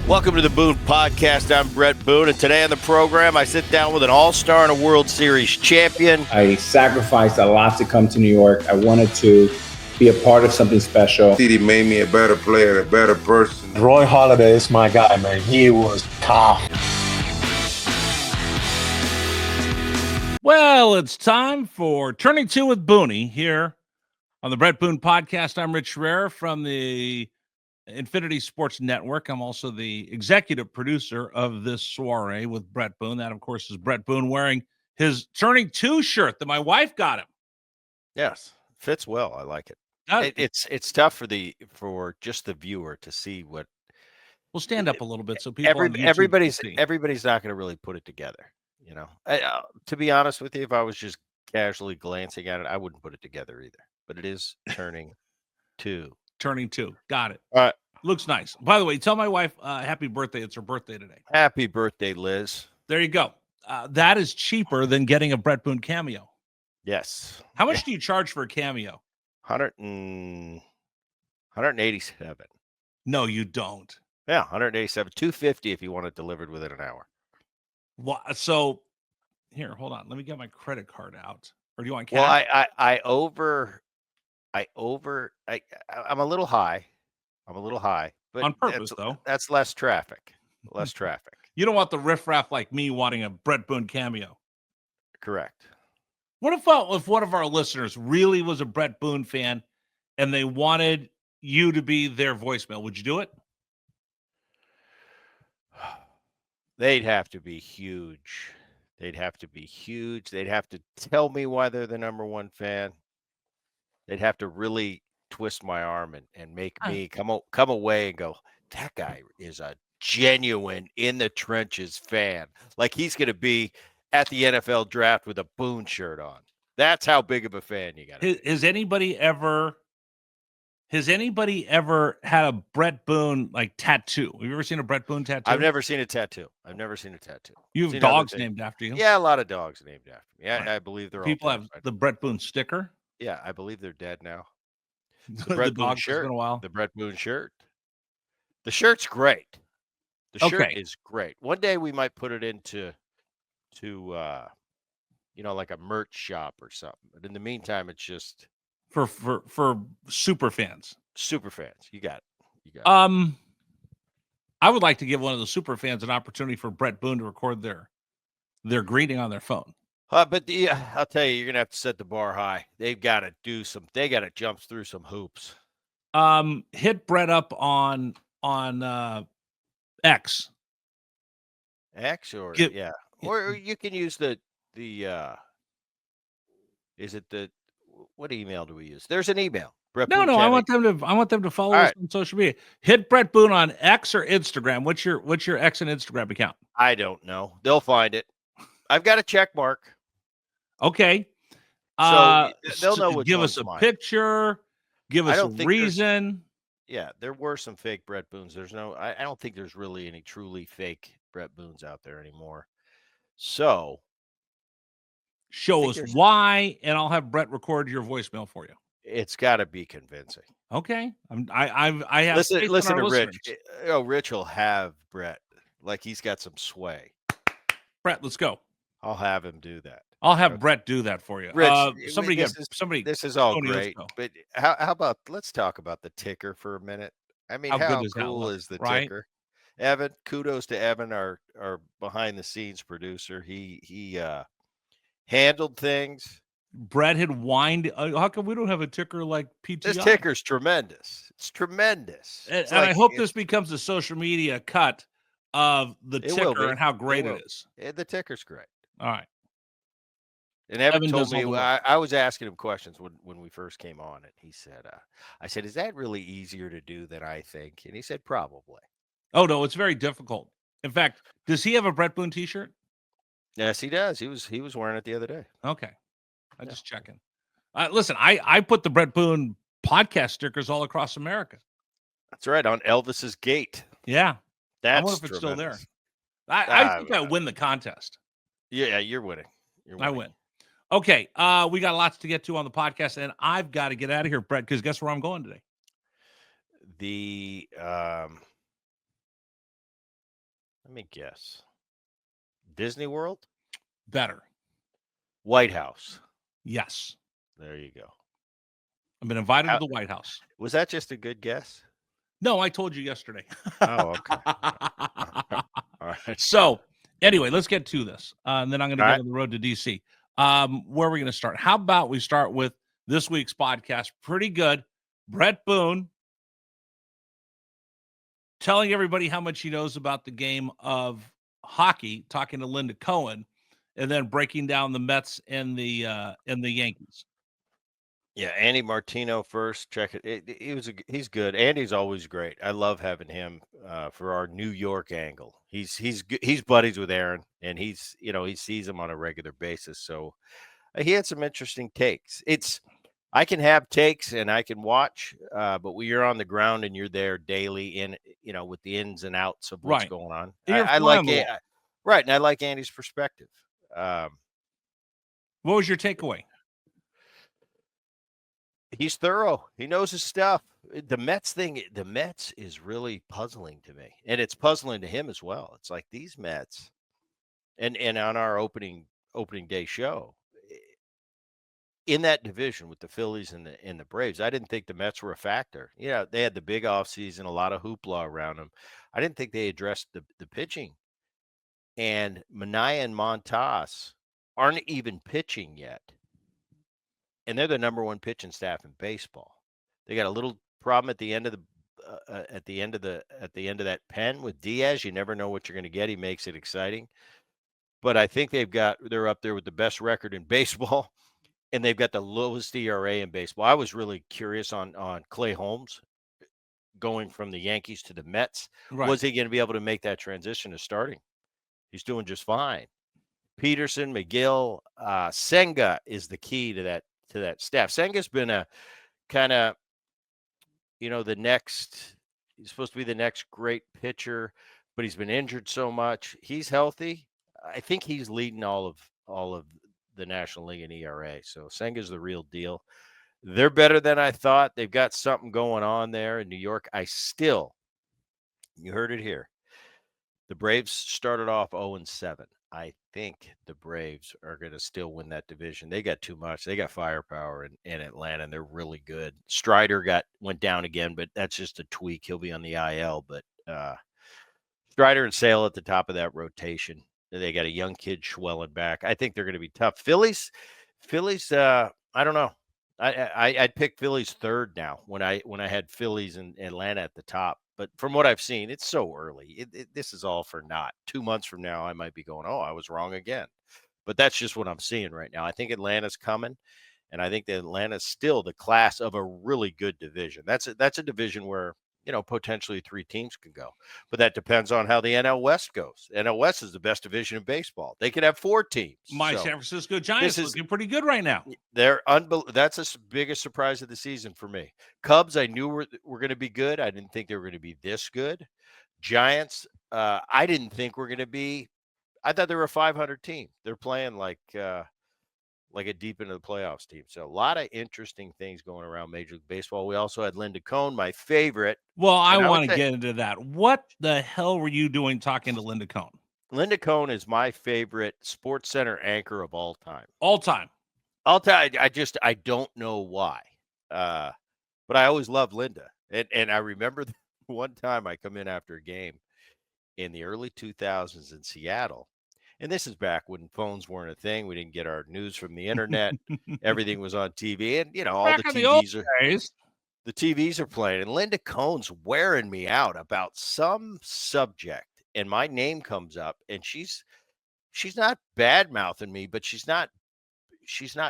Welcome to the Boone Podcast. I'm Bret Boone, and today on the program, I sit down with an all-star and a World Series champion. I sacrificed a lot to come to New York. I wanted to be a part of something special. He made me a better player, a better person. Roy Halladay is my guy, man. He was tough. Well, it's time for Turning Two with Booney here on the Bret Boone Podcast. I'm Rich Herrera from the Infinity Sports Network. I'm also the executive producer of this soiree with Bret Boone. That, of course, is Bret Boone wearing his Turning Two shirt that my wife got him. Yes, fits well. I like it. It's tough for just the viewer to see what. We'll stand up a little bit so people. Everybody's not going to really put it together. You know, to be honest with you, if I was just casually glancing at it, I wouldn't put it together either. But it is Turning Two. Turning Two. Got it. All right. Looks nice. By the way, tell my wife happy birthday. It's her birthday today. Happy birthday, Liz. There you go. That is cheaper than getting a Bret Boone cameo. Yes. How much do you charge for a cameo? 187. No, you don't. Yeah, 187. $250 if you want it delivered within an hour. Well, so here, hold on. Let me get my credit card out. Or do you want cash? Well, I'm a little high. But on purpose, though. That's less traffic. Less traffic. You don't want the riffraff like me wanting a Bret Boone cameo. Correct. What if one of our listeners really was a Bret Boone fan and they wanted you to be their voicemail? Would you do it? They'd have to be huge. They'd have to tell me why they're the number one fan. They'd have to really twist my arm and make me come away and go, that guy is a genuine in the trenches fan. Like he's going to be at the NFL draft with a Boone shirt on. That's how big of a fan you got. Has anybody ever had a Bret Boone like tattoo? Have you ever seen a Bret Boone tattoo? I've never seen a tattoo. You have dogs named after you? Yeah, a lot of dogs named after me. Yeah, right. I believe they're people all have the Bret Boone sticker. Yeah, I believe they're dead now. The Bret Boone shirt. Been a while. The Bret Boone shirt. The shirt's great. The shirt is great. One day we might put it into like a merch shop or something. But in the meantime, it's just for super fans. Super fans. You got it. I would like to give one of the super fans an opportunity for Bret Boone to record their greeting on their phone. But I'll tell you, you're gonna have to set the bar high. They've got to they got to jump through some hoops. Hit Bret up on X. X or or you can use the is it the what email do we use? There's an email. No, I want them to follow us on social media. Hit Bret Boone on X or Instagram. What's your X and Instagram account? I don't know. They'll find it. I've got a check mark. Okay. So they'll know which give us a picture. Give us a reason. Yeah, there were some fake Bret Boones. I don't think there's really any truly fake Bret Boones out there anymore. So show us why, and I'll have Bret record your voicemail for you. It's got to be convincing. Okay. I have listen to listeners. Rich. Rich will have Bret like he's got some sway. Bret, let's go. I'll have him do that. I'll have Bret do that for you. Rich, somebody. This is all great, but how about let's talk about the ticker for a minute. I mean, how cool is the ticker? Evan, kudos to Evan, our behind the scenes producer. He handled things. Bret had whined. How come we don't have a ticker like PTI? This ticker's tremendous. It's tremendous. And I hope this becomes a social media cut of the ticker and how great it is. The ticker's great. All right. And Evan told me, I was asking him questions when we first came on, and he said, I said, is that really easier to do than I think? And he said, probably. Oh, no, it's very difficult. In fact, does he have a Bret Boone t-shirt? Yes, he does. He was wearing it the other day. Okay. I'm just checking. Listen, I put the Bret Boone podcast stickers all across America. That's right, on Elvis's gate. Yeah. That's I wonder if it's still there. I think I win the contest. Yeah, you're winning. I win. Okay, we got lots to get to on the podcast, and I've got to get out of here, Bret, because guess where I'm going today? The Let me guess. Disney World? Better. White House. Yes. There you go. I've been invited to How- the White House. Was that just a good guess? No, I told you yesterday. Oh, okay. All right. So, anyway, let's get to this. And then I'm going to All go right. to the road to DC. Where are we going to start? How about we start with this week's podcast? Pretty good. Bret Boone telling everybody how much he knows about the game of hockey, talking to Linda Cohn, and then breaking down the Mets and the Yankees. Yeah, Andy Martino first. Check it. He's good. Andy's always great. I love having him for our New York angle. He's buddies with Aaron, and he sees him on a regular basis. So he had some interesting takes. I can have takes and I can watch, but when you're on the ground and you're there daily in with the ins and outs of what's Right. going on, And you're I fly like on the it. wall. Right, and I like Andy's perspective. What was your takeaway? He's thorough. He knows his stuff. The Mets is really puzzling to me, and it's puzzling to him as well. It's like these Mets, and on our opening day show, in that division with the Phillies and the Braves, I didn't think the Mets were a factor. Yeah, they had the big offseason, a lot of hoopla around them. I didn't think they addressed the pitching, and Manaea and Montas aren't even pitching yet. And they're the number one pitching staff in baseball. They got a little problem at the end of that pen with Diaz. You never know what you're going to get. He makes it exciting. But I think they're up there with the best record in baseball, and they've got the lowest ERA in baseball. I was really curious on Clay Holmes going from the Yankees to the Mets. Right. Was he going to be able to make that transition to starting? He's doing just fine. Peterson, McGill, Senga is the key to that staff. Senga's been a kind of, he's supposed to be the next great pitcher, but he's been injured so much. He's healthy. I think he's leading all of the National League in ERA. So Senga's the real deal. They're better than I thought. They've got something going on there in New York. You heard it here. The Braves started off 0-7. I think the Braves are going to still win that division. They got too much. They got firepower in Atlanta, and they're really good. Strider went down again, but that's just a tweak. He'll be on the IL. But Strider and Sale at the top of that rotation. They got a young kid Schwellen back. I think they're going to be tough. Phillies. I don't know. I'd pick Phillies third now when I had Phillies and Atlanta at the top. But from what I've seen, it's so early. This is all for naught. 2 months from now, I might be going, oh, I was wrong again. But that's just what I'm seeing right now. I think Atlanta's coming, and I think that Atlanta's still the class of a really good division. That's a division where potentially 3 teams can go. But that depends on how the NL West goes. NL West is the best division in baseball. They could have 4 teams. My San Francisco Giants looking pretty good right now. That's the biggest surprise of the season for me. Cubs, I knew were going to be good. I didn't think they were going to be this good. Giants, I didn't think were going to be. I thought they were a 500 team. They're playing like a deep into the playoffs team. So a lot of interesting things going around Major League Baseball. We also had Linda Cohn, my favorite. Well, I want to get into that. What the hell were you doing talking to Linda Cohn? Linda Cohn is my favorite Sports Center anchor of all time. All time. I don't know why. But I always loved Linda. And I remember one time I come in after a game in the early 2000s in Seattle. And this is back when phones weren't a thing. We didn't get our news from the internet. Everything was on TV. And, all Back the in the old TVs days. the TVs are playing. And Linda Cohn's wearing me out about some subject. And my name comes up. And she's not bad-mouthing me, but she's not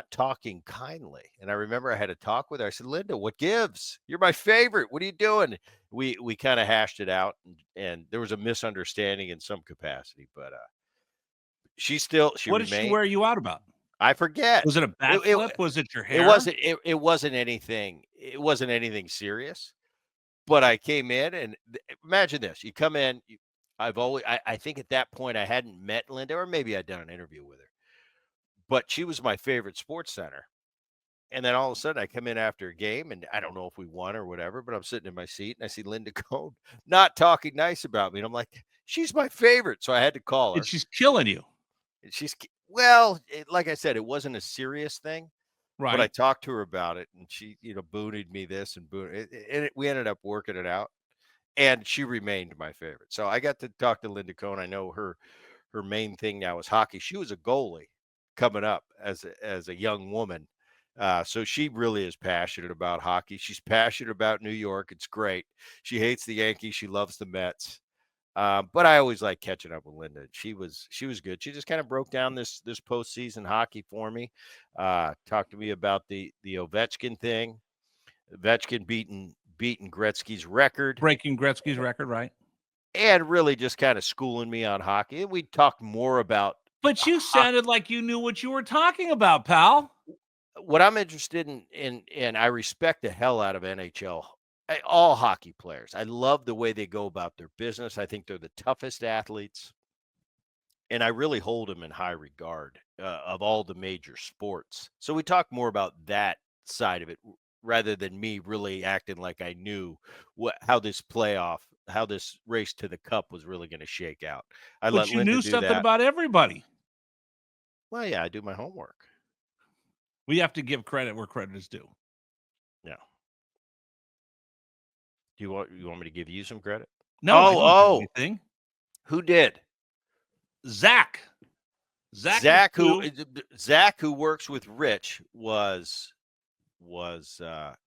talking kindly. And I remember I had a talk with her. I said, Linda, what gives? You're my favorite. What are you doing? We kind of hashed it out, and there was a misunderstanding in some capacity, but she what did she wear you out about? I forget. Was it a backflip? Was it your hair? It wasn't anything. It wasn't anything serious. But I came in, and imagine this. You come in, I think at that point I hadn't met Linda, or maybe I'd done an interview with her. But she was my favorite Sports Center. And then all of a sudden I come in after a game and I don't know if we won or whatever, but I'm sitting in my seat and I see Linda Cohn not talking nice about me. And I'm like, she's my favorite. So I had to call her. And she's killing you. And well, like I said, it wasn't a serious thing, but I Right. talked to her about it and she, boonied me this and we ended up working it out. And she remained my favorite. So I got to talk to Linda Cohn. I know her main thing now is hockey. She was a goalie coming up as a young woman. So she really is passionate about hockey. She's passionate about New York. It's great. She hates the Yankees. She loves the Mets. But I always like catching up with Linda. She was good. She just kind of broke down this postseason hockey for me. Talked to me about the Ovechkin thing. Ovechkin beating Gretzky's record. Breaking Gretzky's record, right? And really just kind of schooling me on hockey. And we talked more about. But you sounded like you knew what you were talking about, pal. What I'm interested in, and I respect the hell out of NHL, all hockey players. I love the way they go about their business. I think they're the toughest athletes, and I really hold them in high regard of all the major sports. So we talk more about that side of it rather than me really acting like I knew how this race to the cup was really going to shake out. I But let you Linda knew do something that. about everybody. Well, yeah, I do my homework. We have to give credit where credit is due. Yeah. Do you want me to give you some credit? No, I don't have anything. Who did? Zach, who works with Rich, was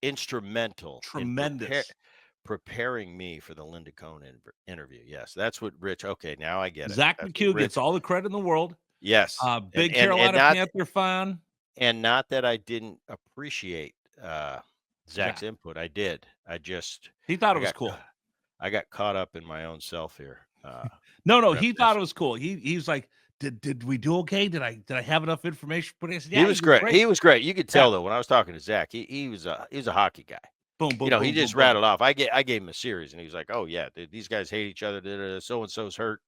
instrumental tremendous in preparing me for the Linda Cohn interview. Yes, that's what Rich. Okay, now I get it. Zach McHugh gets all the credit in the world. Yes, Big Carolina Panther fan. And not that I didn't appreciate Zach's input. I did. He thought it was cool. I got caught up in my own self here. No, he thought it was cool. He was like, did we do okay? Did I have enough information? But I said, yeah, he was great. He was great. You could tell though when I was talking to Zach, he was a hockey guy. Boom, boom. He just rattled off. I gave him a series, and he was like, "Oh yeah, these guys hate each other. So and so's hurt."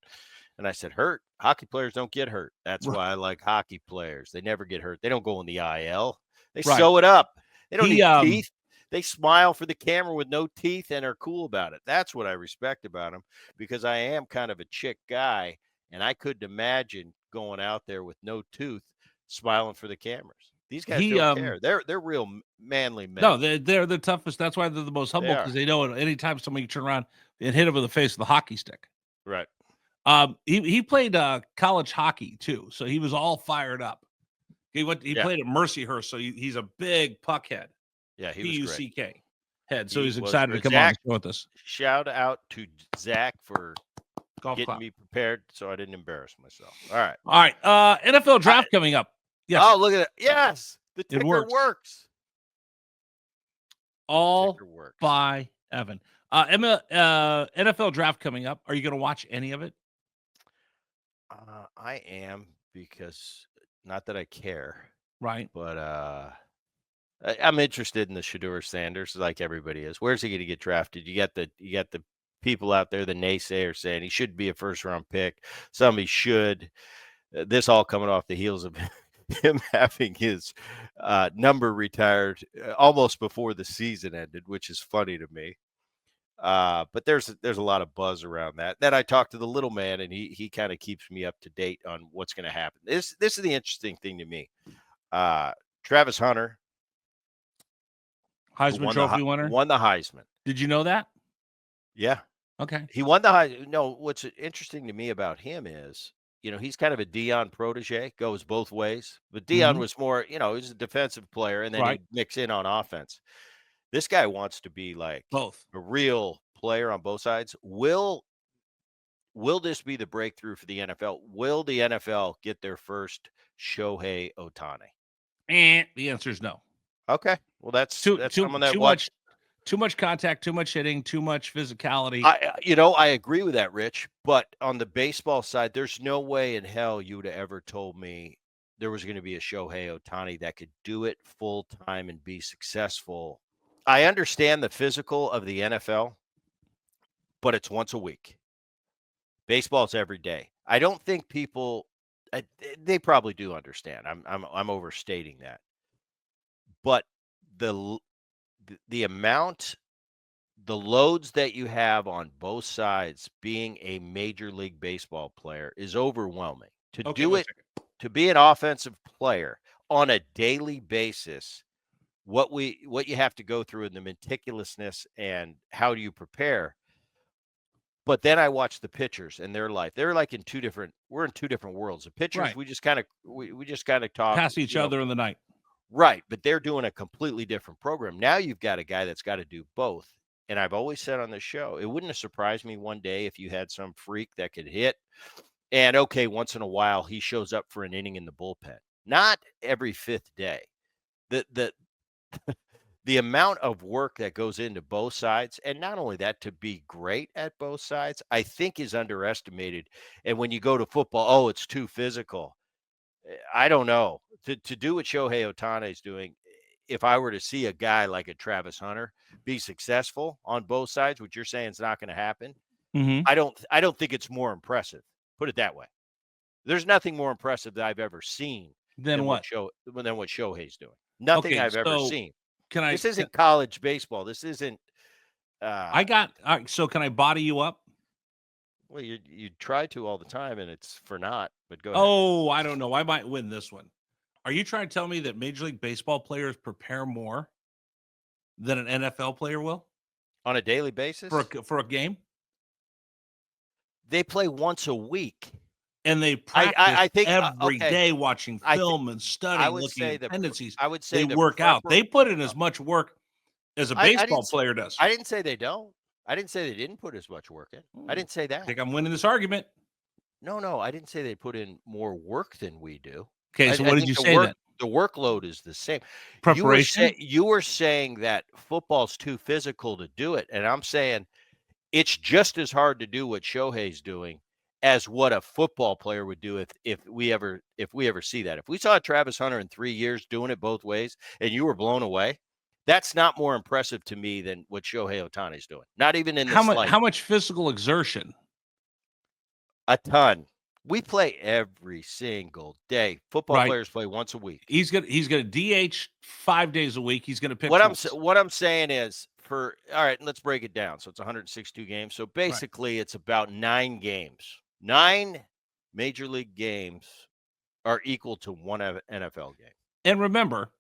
And I said, "Hurt? Hockey players don't get hurt. That's why I like hockey players. They never get hurt. They don't go in the IL. They sew it up. They don't need teeth. They smile for the camera with no teeth and are cool about it. That's what I respect about them, because I am kind of a chick guy, and I couldn't imagine going out there with no tooth, smiling for the cameras. These guys don't care. They're real manly men. No, they're the toughest. That's why they're the most humble, because they know anytime somebody turn around and hit him with the face with a hockey stick. Right. He played college hockey too, so he was all fired up. He played at Mercyhurst, so he's a big puck head. Yeah, he was great. PUCK head. So he's excited to come on the show with us. Shout out to Zach for getting me prepared so I didn't embarrass myself. All right. NFL draft coming up. Yes. Oh, look at it. Yes. The ticker works. All by Evan. NFL draft coming up. Are you going to watch any of it? I am, because not that I care. Right. But I'm interested in the Shedeur Sanders, like everybody is. Where's he going to get drafted? You got the people out there, the naysayers, saying he should be a first-round pick. Some he should. This all coming off the heels of him having his number retired almost before the season ended, which is funny to me. But there's a lot of buzz around that. Then I talked to the little man, and he kind of keeps me up to date on what's going to happen. This is the interesting thing to me. Travis Hunter, Heisman Trophy winner, won the Heisman. Did you know that? Yeah. Okay. He won the Heisman. No, what's interesting to me about him is, he's kind of a Deion protege, goes both ways. But Deion was more, he's a defensive player, and then he'd mix in on offense. This guy wants to be like both, a real player on both sides. Will this be the breakthrough for the NFL? Will the NFL get their first Shohei Ohtani? The answer is no. Okay. Well, that's someone that too much contact, too much hitting, too much physicality. I agree with that, Rich. But on the baseball side, there's no way in hell you would have ever told me there was going to be a Shohei Ohtani that could do it full time and be successful. I understand the physical of the NFL, but it's once a week. Baseball's every day. I don't think people they probably do understand. I'm overstating that. but the the amount, the loads that you have on both sides being a Major League Baseball player is overwhelming. To Okay, do wait a it, second. to be an offensive player on a daily basis, what you have to go through and the meticulousness and how do you prepare. But then I watch the pitchers and their life. They're like in two different. We're in two different worlds. The pitchers, Right. we just kind of talk, Pass each other in the night. right, but they're doing a completely different program. Now you've got a guy that's got to do both. And I've always said on this show, it wouldn't have surprised me one day if you had some freak that could hit. And okay, once in a while he shows up for an inning in the bullpen. Not every fifth day. The the amount of work that goes into both sides, and not only that, to be great at both sides, I think is underestimated. And when you go to football, oh, it's too physical. I don't know. To do what Shohei Ohtani is doing, if I were to see a guy like a Travis Hunter be successful on both sides, which you're saying is not going to happen, Mm-hmm. I don't think it's more impressive. Put it that way. There's nothing more impressive that I've ever seen Then what? than what Shohei's doing. Nothing Okay, I've ever so seen. can I? This isn't college baseball. This isn't. I got. So can I body you up? Well, you try to all the time, and it's for naught. But go ahead. Oh, I don't know. I might win this one. Are you trying to tell me that Major League Baseball players prepare more than an NFL player will On a daily basis, for a game? they play once a week. And they I practice think every okay. watching watching I thi- film and studying, would looking say at the tendencies. I would say They the work out. prefer- They put in as much work as a I didn't baseball s- player does. I didn't say they don't. I didn't say they didn't put as much work in. I didn't say I that. think I'm winning this argument. No, I didn't say they put in more work than we do. Okay, so what did think you the say then? the workload is the same. Preparation? You were saying that football's too physical to do it, and I'm saying it's just as hard to do what Shohei's doing as what a football player would do if we ever see that. If we saw Travis Hunter in 3 years doing it both ways and you were blown away, that's not more impressive to me than what Shohei Ohtani's doing. Not even in the slightest. How much physical exertion? A ton. We play every single day. Football Right. players play once a week. He's gonna DH 5 days a week. He's gonna pitch What once. I'm saying is all right, let's break it down. So it's 162 games. So basically it's about 9 games. 9 major league games are equal to one NFL game. And remember,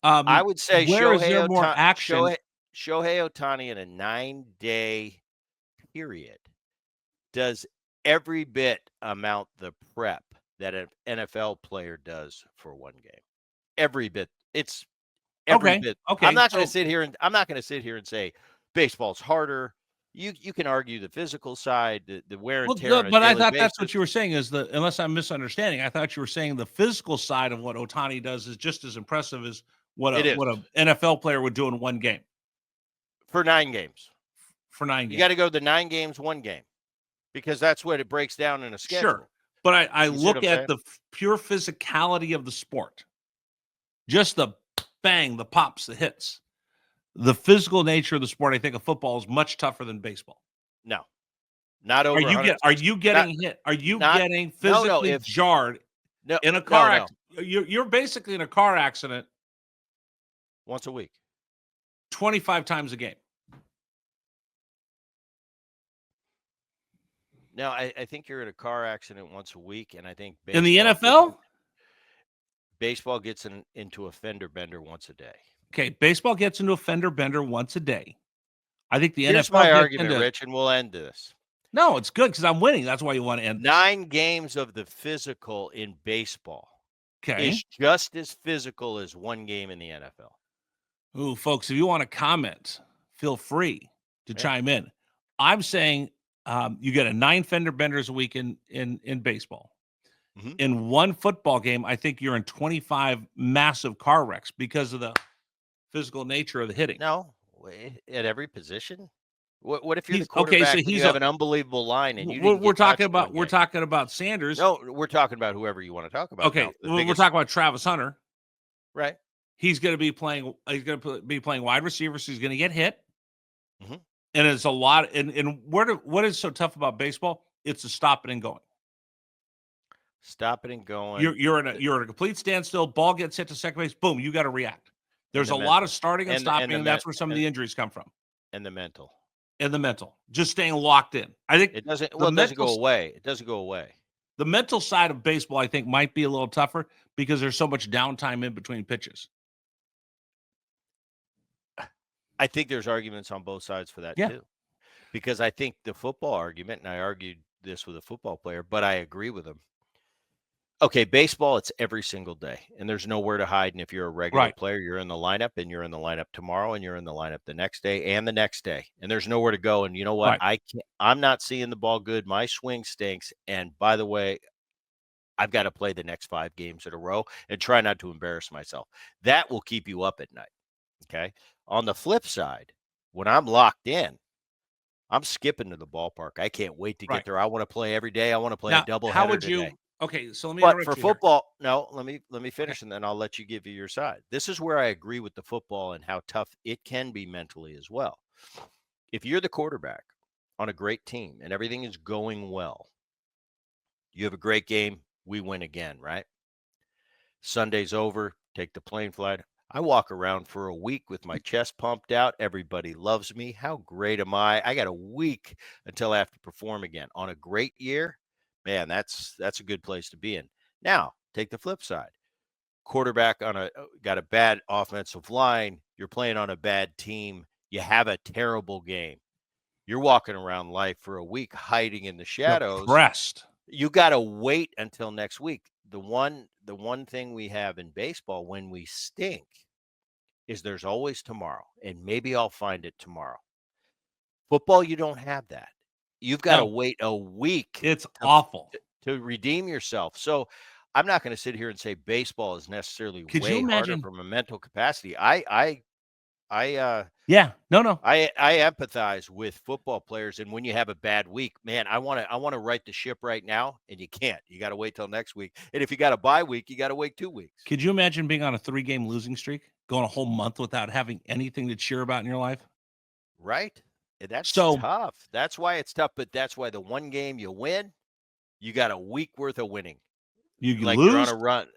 I would say where is there Shohei more Ohtani, action? Shohei Ohtani in a 9-day period does every bit amount the prep that an NFL player does for one game. Every bit. It's every Okay, bit. okay, I'm not going to so- sit here and say baseball's harder. You can argue the physical side, the wear and tear. But I thought basis. that's what you were saying is unless I'm misunderstanding, I thought you were saying the physical side of what Ohtani does is just as impressive as what It is. an NFL player would do in one game for 9 games. for 9 You games. got to go the 9 games, 1 game, because that's what it breaks down in a schedule. Sure. But I You see what look I'm at saying? the pure physicality of the sport. Just the bang, the pops, the hits. The physical nature of the sport, I think of football is much tougher than baseball. No, not over. Are you getting hit? Are you getting physically jarred No, in a car no. accident? You're basically in a car accident Once a week. 25 times a game. No, I think you're in a car accident once a week, and I think In the baseball NFL? baseball gets into a fender bender once a day. Okay, baseball gets into a fender bender once a day. I think the Here's NFL my gets argument, into, Rich, and we'll end this. No, it's good because I'm winning. That's why you want to end. 9 games of the physical in baseball Okay. is just as physical as 1 game in the NFL. Ooh, folks, if you want to comment, feel free to chime in. I'm saying you get a 9 fender benders a week in baseball. Mhm. In one football game, I think you're in 25 massive car wrecks because of the physical nature of the hitting. No, at every position. What if you're the He's- okay, so quarterback and you he's have a- an unbelievable line and you We're didn't get talking touched about one game? talking about Sanders. No, we're talking about whoever you want to talk about. Okay, now. The we're biggest- talking about Travis Hunter. right. He's going to be playing. He's going to be playing wide receiver, so he's going to get hit. Mhm. And it's a lot. And what is so tough about baseball? It's the stopping and going. Stop it and going. You're in a complete standstill. Ball gets hit to second base. Boom, you got to react. There's the a lot mental. of starting and And stopping, the and men that's where some of the injuries come from. and the mental. And the mental, just staying locked in. I think It doesn't the it doesn't go mental away. It doesn't go away. the mental side of baseball, I think, might be a little tougher because there's so much downtime in between pitches. I think there's arguments on both sides for that Yeah. too. Because I think the football argument, and I argued this with a football player, but I agree with him. Okay, baseball, it's every single day, and there's nowhere to hide. And if you're a regular Right. player, you're in the lineup, and you're in the lineup tomorrow, and you're in the lineup the next day and the next day. And there's nowhere to go. And you know what? Right. I'm not seeing the ball good. My swing stinks. And by the way, I've got to play the next 5 games in a row and try not to embarrass myself. That will keep you up at night. Okay. On the flip side, when I'm locked in, I'm skipping to the ballpark. I can't wait to get Right. there. I want to play every day. I want to play a Now, how doubleheader would you? today. Okay, so let me But interrupt for you here. football, no, let me finish and then I'll let you give you your side. This is where I agree with the football and how tough it can be mentally as well. If you're the quarterback on a great team and everything is going well, you have a great game, we win again, right? Sunday's over, take the plane flight. I walk around for a week with my chest pumped out. Everybody loves me. How great am I? I got a week until I have to perform again. On a great year, man, that's a good place to be in. Now, take the flip side. Quarterback got a bad offensive line. You're playing on a bad team. You have a terrible game. You're walking around life for a week hiding in the shadows. Depressed. You got to wait until next week. The one thing we have in baseball when we stink is there's always tomorrow, and maybe I'll find it tomorrow. Football, you don't have that. You've got to wait a week. It's awful to redeem yourself. So I'm not going to sit here and say baseball is necessarily Could you way harder imagine? from a mental capacity. I Yeah. No. I empathize with football players, and when you have a bad week, man, I want to right the ship right now, and you can't. You got to wait till next week. And if you got a bye week, you got to wait 2 weeks. Could you imagine being on a 3-game losing streak, going a whole month without having anything to cheer about in your life? Right? And that's So- tough. That's why it's tough, but that's why the one game you win, you got a week worth of winning. You Like lose. you're on a run.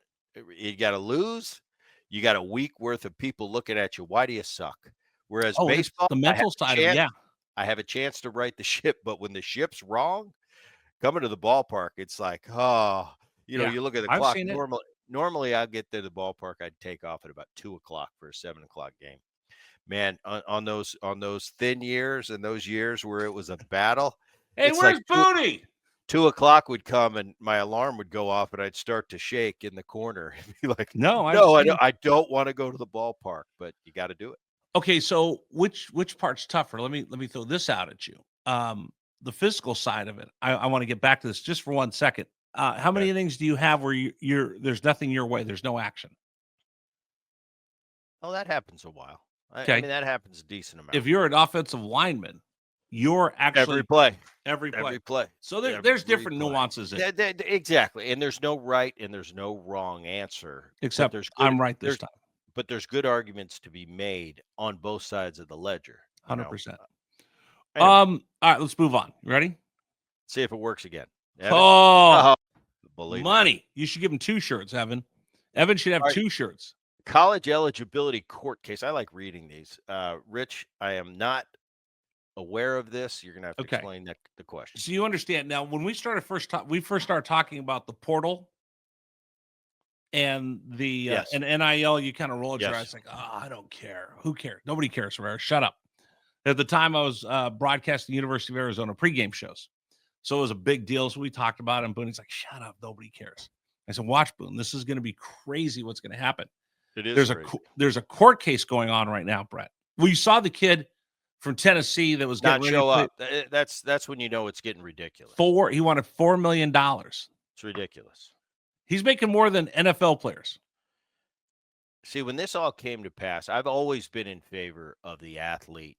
You got to lose. You got a week worth of people looking at you. Why do you suck? Whereas it's baseball, the mental side of it. Yeah. I have a chance to right the ship, but when the ship's wrong, coming to the ballpark, it's like, oh, Yeah, you look at the I've clock. seen it. Normally, I'd get to the ballpark. I'd take off at about 2:00 for a 7:00 game. Man, on those thin years and those years where it was a battle, Hey, it's where's like Booty? 2:00 would come and my alarm would go off and I'd start to shake in the corner and be like, No, I don't want to go to the ballpark, but you got to do it. Okay, so which part's tougher? Let me throw this out at you. The physical side of it. I want to get back to this just for 1 second. How many innings do you have where you're there's nothing your way? There's no action. Oh, that happens a while. I Okay. mean, that happens a decent amount. If you're an offensive lineman, you're actually every play. So there's different nuances in it. Exactly, and there's no right and there's no wrong answer. Except there's I'm right this time. But there's good arguments to be made on both sides of the ledger. 100%. Anyway, All right, let's move on. You ready? see if it works again. Evan? Oh, believe money. You should give him 2 shirts, Evan. Evan should have All right. 2 shirts. College eligibility court case. I like reading these. Rich, I am not aware of this. You're gonna have to explain the question. So you understand now when we started we first started talking about the portal and the and NIL, you kind of rolled your eyes like, oh, I don't care. Who cares? Nobody cares, Herrera. Shut up. At the time, I was broadcasting University of Arizona pregame shows. So it was a big deal. So we talked about it, and Boone's like, shut up. Nobody cares. I said, watch, Boone. This is going to be crazy what's going to happen. It is there's a court case going on right now, Brett. Well, you saw the kid from Tennessee that was not getting show ready up. That's when you know it's getting ridiculous. He wanted $4 million. It's ridiculous. He's making more than NFL players. See, when this all came to pass, I've always been in favor of the athlete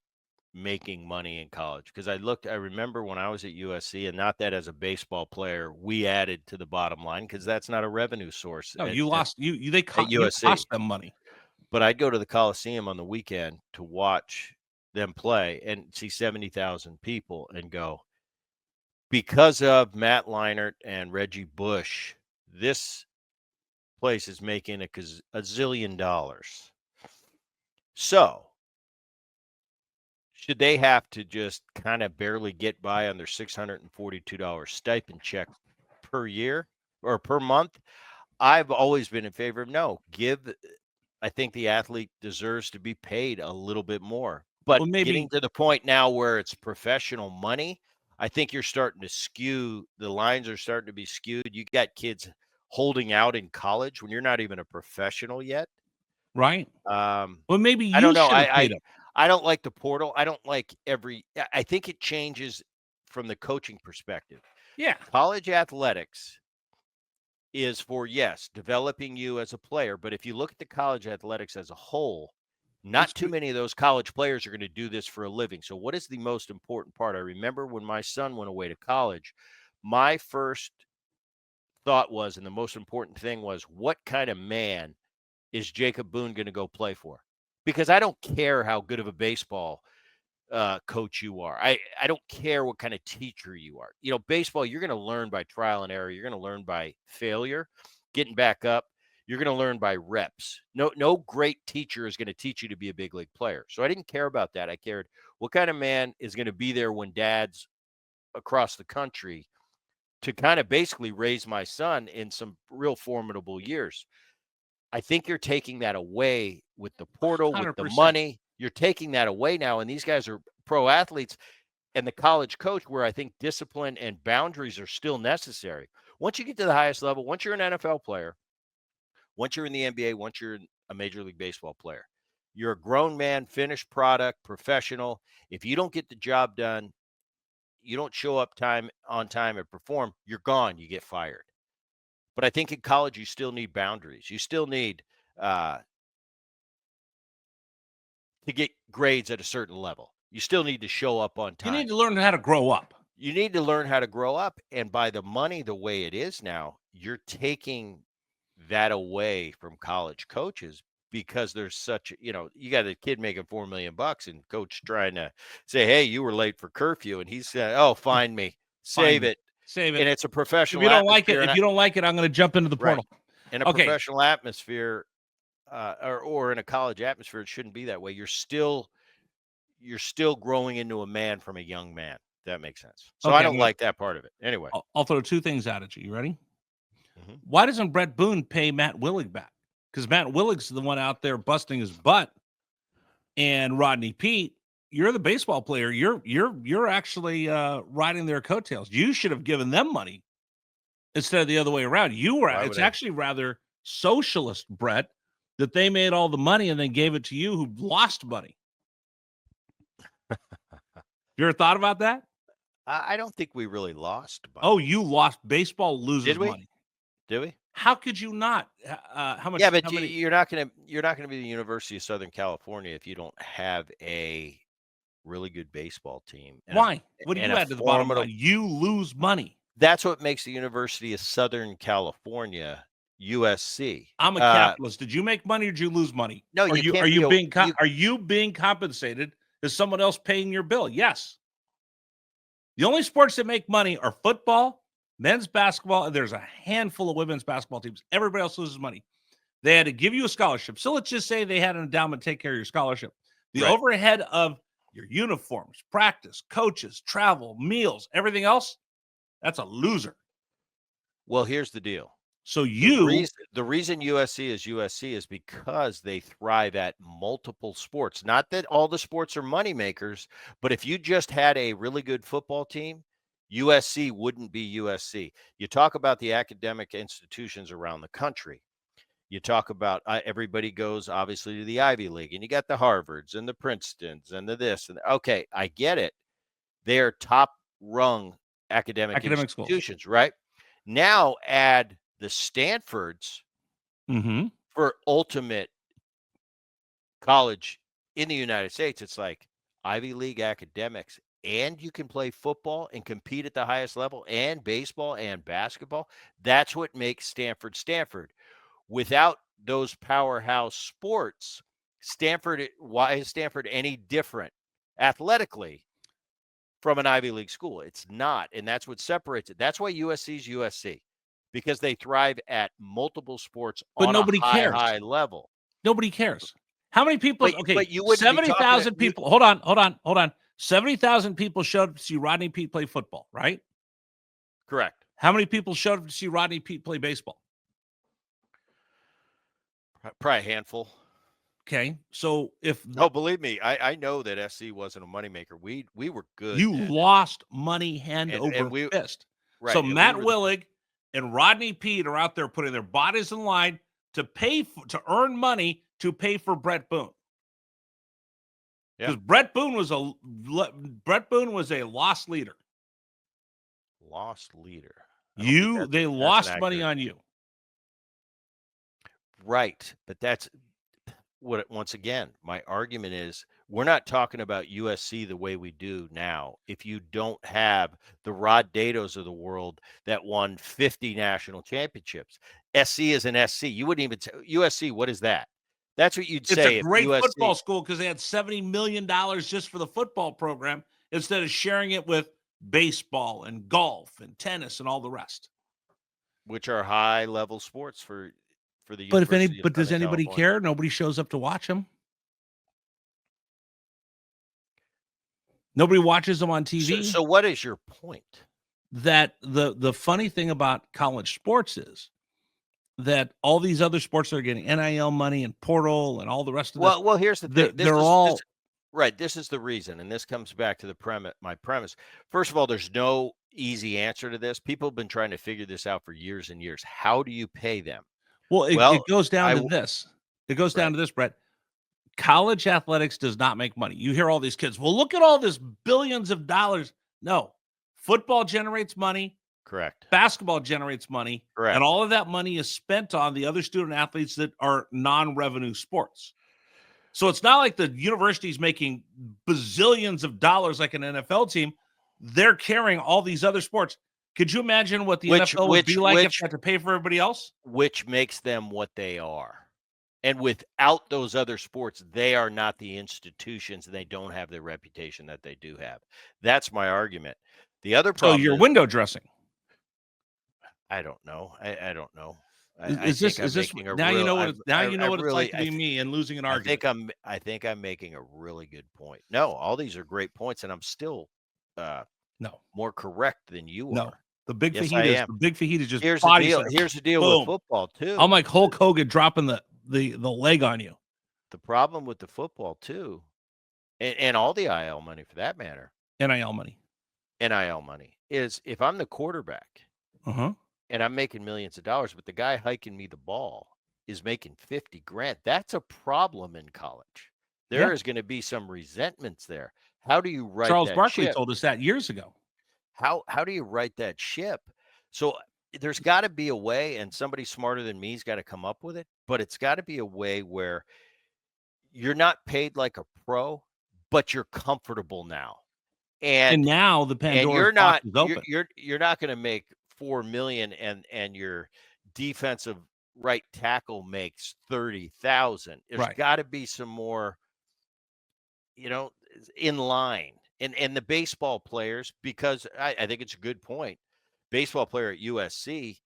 making money in college because I remember when I was at USC, and not that as a baseball player, we added to the bottom line because that's not a revenue source. No, you lost. They cost them money. But I'd go to the Coliseum on the weekend to watch them play and see 70,000 people and go, because of Matt Leinart and Reggie Bush, this place is making a zillion dollars. So, should they have to just kind of barely get by on their $642 stipend check per year or per month? I've always been in favor of no. I think the athlete deserves to be paid a little bit more. But Well, maybe getting to the point now where it's professional money, I think you're starting to skew. The lines are starting to be skewed. You got kids holding out in college when you're not even a professional yet. right. Well, maybe I don't you know. should have paid him. I don't like the portal. I don't like I think it changes from the coaching perspective. Yeah. College athletics is for, yes, developing you as a player. But if you look at the college athletics as a whole, not It's too many of those college players are going to do this for a living. So, what is the most important part? I remember when my son went away to college, my first thought was, and the most important thing was, what kind of man is Jacob Boone going to go play for? Because I don't care how good of a baseball coach you are. I don't care what kind of teacher you are. Baseball, you're going to learn by trial and error. You're going to learn by failure, getting back up. You're going to learn by reps. No great teacher is going to teach you to be a big league player. So I didn't care about that. I cared what kind of man is going to be there when dad's across the country to kind of basically raise my son in some real formidable years. I think you're taking that away with the portal, with the 100%. money. You're taking that away now. And these guys are pro athletes, and the college coach, where I think discipline and boundaries are still necessary. Once you get to the highest level, once you're an NFL player, once you're in the NBA, once you're a Major League Baseball player, you're a grown man, finished product, professional. If you don't get the job done, you don't show up on time and perform, you're gone. You get fired. But I think in college, you still need boundaries. You still need to get grades at a certain level. You still need to show up on You time. need to learn how to grow up. You need to learn how to grow up. And by the money the way it is now, you're taking that away from college coaches because there's such, you got a kid making $4 million and coach trying to say, hey, you were late for curfew. And he said, oh, find me, save me. it. Save And it. it's a If professional you don't like it, atmosphere. if you don't like it, I'm going to jump into the Right. portal. In a Okay. professional atmosphere, or in a college atmosphere, it shouldn't be that way. You're still growing into a man from a young man. That makes sense. So Okay, I don't like that part of it. Anyway, I'll throw two things out at you. You ready? Mhm. Why doesn't Bret Boone pay Matt Willig back? Because Matt Willig's the one out there busting his butt. And Rodney Pete, you're the baseball player. You're actually riding their coattails. You should have given them money instead of the other way around. It's actually rather socialist, Bret, that they made all the money and then gave it to you who lost money. You ever thought about that? I don't think we really lost money. Oh, you lost. Baseball loses Did we? money. Did we? How could you not? How much? Yeah, but how many- you're not gonna be the University of Southern California if you don't have a really good baseball team. Why? What do you and a add to the bottom formidable- line? You lose money. That's what makes the University of Southern California USC. I'm a capitalist. Did you make money or did you lose money? No, are you you can't are be you a- being you- are you being compensated? Is someone else paying your bill? Yes. The only sports that make money are football, men's basketball, and there's a handful of women's basketball teams. Everybody else loses money. They had to give you a scholarship. So let's just say they had an endowment take care of your scholarship. The Right. overhead of your uniforms, practice, coaches, travel, meals, everything else, that's a loser. Well, here's the deal. So The reason USC is because they thrive at multiple sports. Not that all the sports are money makers, but if you just had a really good football team, USC wouldn't be USC. You talk about the academic institutions around the country. You talk about everybody goes obviously to the Ivy League, and you got the Harvards and the Princetons and the this and okay, I get it. They are top rung academic institutions, schools. right? Now add the Stanfords Mm-hmm. for ultimate college in the United States. It's like Ivy League academics, and you can play football and compete at the highest level, and baseball and basketball. That's what makes Stanford Stanford. Without those powerhouse sports, why is Stanford any different athletically from an Ivy League school? It's not. And that's what separates it. That's why USC is USC, because they thrive at multiple sports But on nobody a cares. high level. Nobody cares. How many people? Okay, but you wouldn't be talking 70,000 people. Hold on. 70,000 people showed up to see Rodney Peete play football, right? Correct. How many people showed up to see Rodney Peete play baseball? Probably a handful. Okay, so if No, believe me, I know that SC wasn't a moneymaker. We were good. you then. lost money hand And over we fist. right. So and we Matt were Willig and Rodney Peete are out there putting their bodies in line to to earn money to pay for Bret Boone. Because Yeah. Bret Boone was a lost leader. lost leader. They lost money on you. Right, but that's what. Once again, my argument is we're not talking about USC the way we do now. If you don't have the Rod Datos of the world that won 50 national championships, SC is an SC. You wouldn't even USC. What is that? That's what you'd It's say. a great if USC, football school because they had $70 million just for the football program instead of sharing it with baseball and golf and tennis and all the rest. which are high level sports for the But University of does Southern anybody California. care? Nobody shows up to watch them. Nobody watches them on TV. So what is your point? That the funny thing about college sports is that all these other sports that are getting NIL money and portal and all the rest of this, Well, here's the thing. they're all right. This is the reason, and this comes back to my premise. First of all, there's no easy answer to this. People have been trying to figure this out for years and years. How do you pay them? well. It goes down I- to this. It goes down to this, Brett. College athletics does not make money. You hear all these kids. Well, look at all this billions of dollars. No, football generates money. Correct. Basketball generates money. Correct. And all of that money is spent on the other student athletes that are non-revenue sports. So it's not like the university's making bazillions of dollars like an NFL team. They're carrying all these other sports. Could you imagine what the NFL would be like if they had to pay for everybody else? Which makes them what they are. And without those other sports, they are not the institutions, and they don't have the reputation that they do have. That's my argument. The other So problem you're is, window dressing. I don't know. I don't know. Is this now you know what it's like to be me and losing an argument? I think I'm making a really good point. No, all these are great points, and I'm still No, more correct than you no. are. The big Yes, fajita, I am. the big fajita just Here's the body deal. slam. Here's the deal Boom. with football too. I'm like Hulk Hogan dropping the leg on you. The problem with the football too, and all the IL money for that matter, NIL money. NIL money, is if I'm the quarterback Uh-huh. and I'm making millions of dollars, but the guy hiking me the ball is making 50 grand. That's a problem in college. There is going to be some resentments there. How do you write Charles that Barkley ship? told us that years ago. How do you write that ship? So there's got to be a way, and somebody smarter than me's got to come up with it, but it's got to be a way where you're not paid like a pro, but you're comfortable now. And now the Pandora's you're not box is open. you're not going to make $4 million and your defensive right tackle makes 30,000. There's Right. got to be some more, in line. And the baseball players, because I think it's a good point. Baseball player at USC,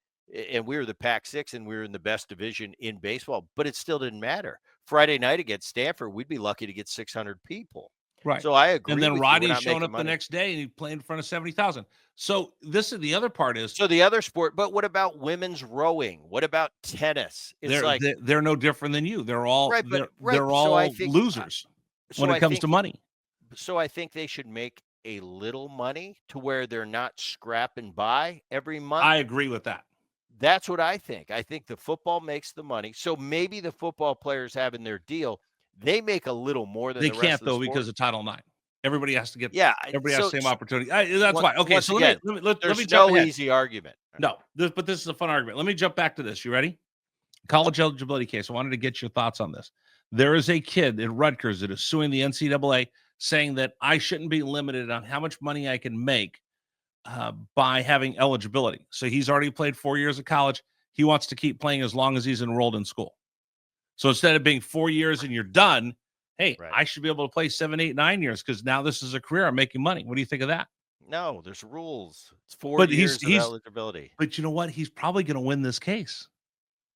and we were the Pac-6 and we were in the best division in baseball, but it still didn't matter. Friday night against Stanford, we'd be lucky to get 600 people. Right. So I agree. And then with you, we're Roddy's not showing making up the money. next day and he played in front of 70,000. So this is the other part is So the other sport, but what about women's rowing? What about tennis? It's they're no different than you. They're all Right, but- they're right, so all I think- losers so when it I comes think- to money. So I think they should make a little money to where they're not scrapping by every month. I agree with that. That's what I think. I think the football makes the money. So maybe the football players having their deal, they make a little more than They the rest can't of the though sport. because of Title IX. Everybody has to get everybody has the same opportunity. That's why. Okay, so let me there's jump no ahead. easy argument. No, but this is a fun argument. Let me jump back to this. You ready? College eligibility case. I wanted to get your thoughts on this. There is a kid at Rutgers that is suing the NCAA saying that I shouldn't be limited on how much money I can make by having eligibility. So he's already played 4 years of college. He wants to keep playing as long as he's enrolled in school. So instead of being 4 years and you're done, hey, Right. I should be able to play 7, 8, 9 years because now this is a career. I'm making money. What do you think of that? No, there's rules. It's 4 But years he's- of eligibility. But you know what? He's probably going to win this case.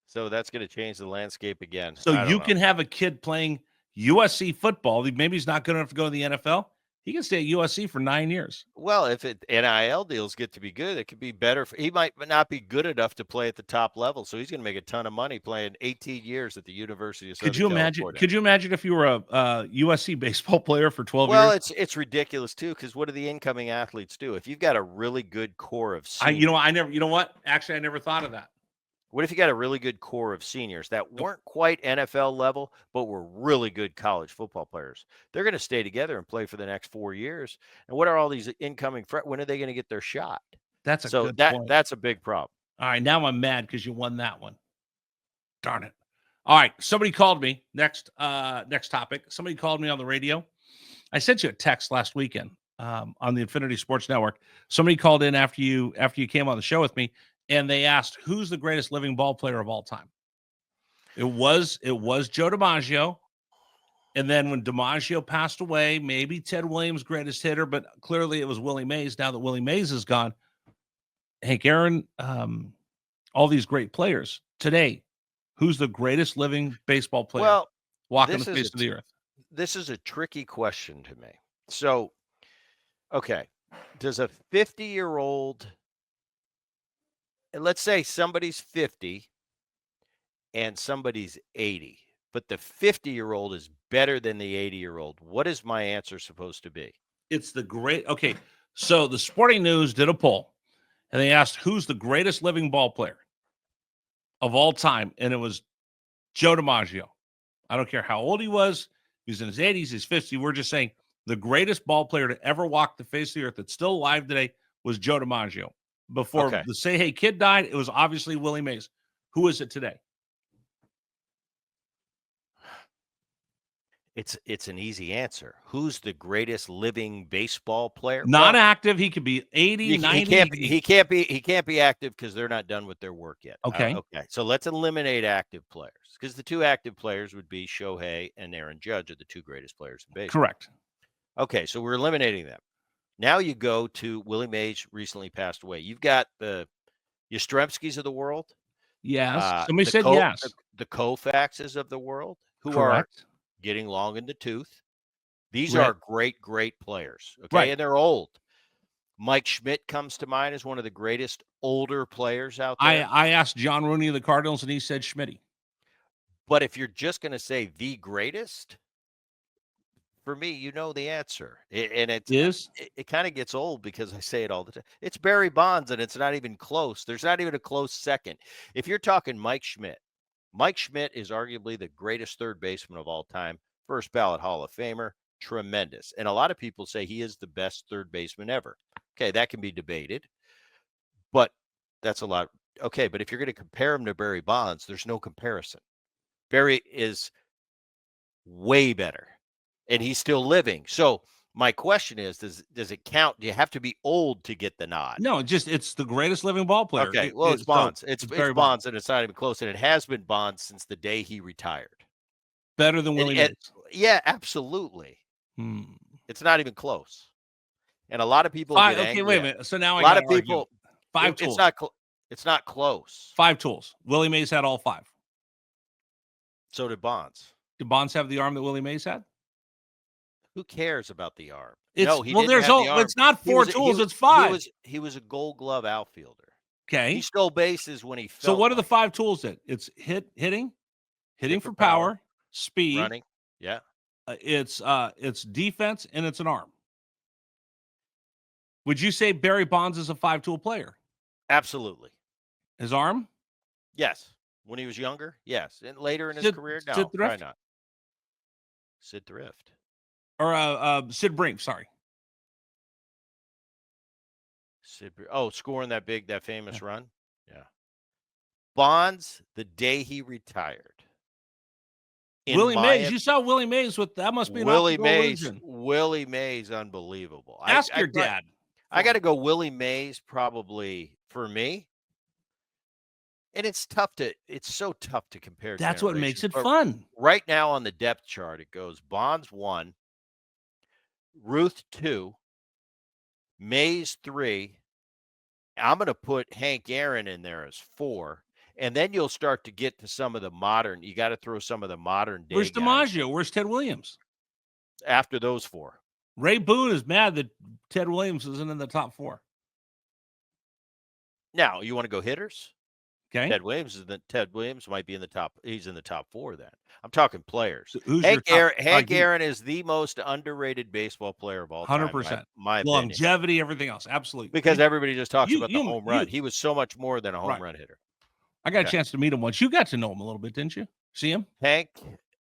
So that's going to change the landscape again. So I don't you know. can have a kid playing USC football. Maybe he's not good enough to go to the NFL. He can stay at USC for 9 years. Well, if NIL deals get to be good, it could be better. He might not be good enough to play at the top level, so he's going to make a ton of money playing 18 years at the University of Southern California. Could you imagine if you were a USC baseball player for 12 Well, years? it's ridiculous too, because what do the incoming athletes do? If you've got a really good core of seniors, You know what? Actually, I never thought of that. what if you got a really good core of seniors that weren't quite NFL level, but were really good college football players? They're going to stay together and play for the next 4 years. And what are all these incoming? When are they going to get their shot? That's a good point. That's a big problem. All right, now I'm mad because you won that one. Darn it. All right, somebody called me. Next topic. Somebody called me on the radio. I sent you a text last weekend on the Infinity Sports Network. Somebody called in after you came on the show with me, and they asked, who's the greatest living ball player of all time? It was Joe DiMaggio. And then when DiMaggio passed away, maybe Ted Williams, greatest hitter, but clearly it was Willie Mays. Now that Willie Mays is gone, Hank Aaron, all these great players. Today, who's the greatest living baseball player walking the face of the earth? This is a tricky question to me. So, okay, does a 50-year-old, and let's say somebody's 50 and somebody's 80, but the 50-year-old is better than the 80-year-old. What is my answer supposed to be? It's okay. So the Sporting News did a poll, and they asked who's the greatest living ball player of all time, and it was Joe DiMaggio. I don't care how old he was. He's in his 80s, his 50s. We're just saying the greatest ball player to ever walk the face of the earth that's still alive today was Joe DiMaggio. Before the Say Hey Kid died, it was obviously Willie Mays. Who is it today? It's an easy answer. Who's the greatest living baseball player? Not active. He could be 80, 90. He can't be active because they're not done with their work yet. Okay. Okay. So let's eliminate active players, because the two active players would be Shohei and Aaron Judge are the two greatest players in baseball. Correct. Okay, so we're eliminating them. Now you go to Willie Mays recently passed away. You've got the Yastrzemskis of the world. Yes. Somebody said yes. The Koufaxes of the world who Correct. are getting long in the tooth. These are great, great players. Okay. Right. And they're old. Mike Schmidt comes to mind as one of the greatest older players out there. I asked John Rooney of the Cardinals, and he said Schmitty. But if you're just going to say the greatest, for me, you know the answer. It kind of gets old because I say it all the time. It's Barry Bonds, and it's not even close. There's not even a close second. If you're talking Mike Schmidt is arguably the greatest third baseman of all time, first ballot Hall of Famer, tremendous. And a lot of people say he is the best third baseman ever. Okay, that can be debated, but that's a lot. Okay, but if you're going to compare him to Barry Bonds, there's no comparison. Barry is way better, and he's still living. So my question is, does it count? Do you have to be old to get the nod? No, it's the greatest living ball player. Okay, well, it's Bonds. It's Bonds, and it's not even close. And it has been Bonds since the day he retired. Better than Willie Mays. Yeah, absolutely. It's not even close. And a lot of people get angry. Okay, wait a minute. So now a lot of people. Five tools. It's not close. 5 tools. Willie Mays had all 5. So did Bonds. Did Bonds have the arm that Willie Mays had? Who cares about the arm? It's not 4 tools. It's 5. He was a Gold Glove outfielder. Okay. He stole bases when he felt. So what are the 5 tools then? It's hitting for power, speed, running. Yeah. It's defense, and it's an arm. Would you say Barry Bonds is a 5-tool player? Absolutely. His arm? Yes. When he was younger, yes. And later in his career, no, probably not. Sid Thrift. Or Sid Brink, sorry. Scoring that famous run? Yeah. Bonds, the day he retired. Willie Mays, you saw Willie Mays with that must be an Willie Mays, unbelievable. Ask your dad. I got to go Willie Mays probably for me. And it's so tough to compare. That's what makes it fun. Right now on the depth chart, it goes Bonds 1, Ruth 2, Mays 3. I'm going to put Hank Aaron in there as 4. And then you'll start to get to some of the modern. You got to throw some of the modern day Where's guys DiMaggio? Where's Ted Williams? after those 4. Ray Boone is mad that Ted Williams isn't in the top 4. Now, you want to go hitters? Okay. Ted Williams might be in the top. He's in the top 4 then. I'm talking players. Who's Hank your top? Aaron is the most underrated baseball player of all time. 100%. My opinion. Longevity, everything else. Absolutely. Because everybody just talks about the you- home run. He was so much more than a home run hitter. I got a chance to meet him once. You got to know him a little bit, didn't you? See him? Hank,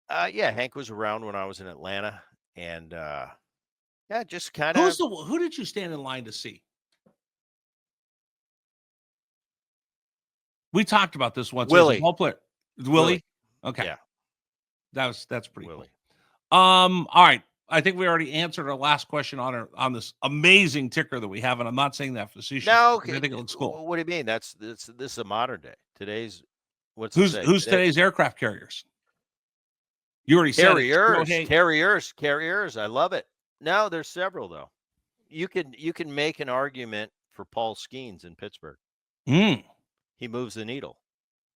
yeah, Hank was around when I was in Atlanta, and yeah, just kind of. Who did you stand in line to see? We talked about this once. Willie. Ball player. Willie. Okay. Yeah. That's pretty Willie. cool. All right. I think we already answered our last question on this amazing ticker that we have, and I'm not saying that facetious. No, I think it looks cool. What do you mean? This is a modern day. Today's Who's today's aircraft carriers? You already said it. Carriers. I love it. No, there's several though. You can make an argument for Paul Skeens in Pittsburgh. He moves the needle.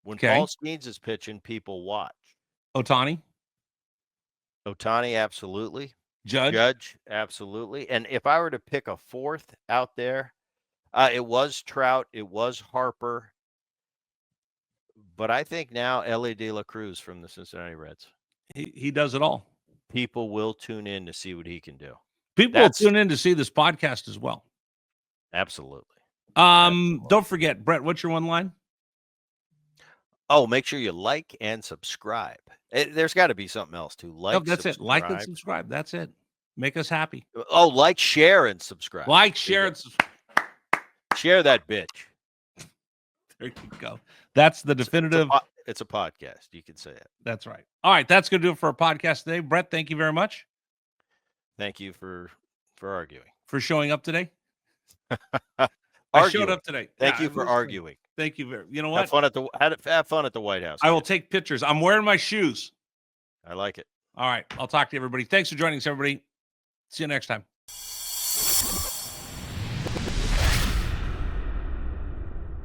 When Paul Skeens is pitching, people watch. Ohtani, absolutely. Judge, absolutely. And if I were to pick a 4th out there, it was Trout, it was Harper, but I think now Ellie De La Cruz from the Cincinnati Reds. He does it all. People will tune in to see what he can do. People will tune in to see this podcast as well. Absolutely. Don't forget, Bret, what's your one line? Oh, make sure you like and subscribe. There's got to be something else too. That's it. Like and subscribe. That's it. Make us happy. Oh, like, share, and subscribe. Like, share, and subscribe. Share that bitch. There you go. That's the definitive. It's a podcast. You can say it. That's right. All right. That's going to do it for our podcast today. Bret, thank you very much. Thank you for arguing. For showing up today. I showed up today. Thank you for arguing. Thank you very. You know what? Have fun at the White House. I will take pictures. I'm wearing my shoes. I like it. All right. I'll talk to everybody. Thanks for joining us, everybody. See you next time.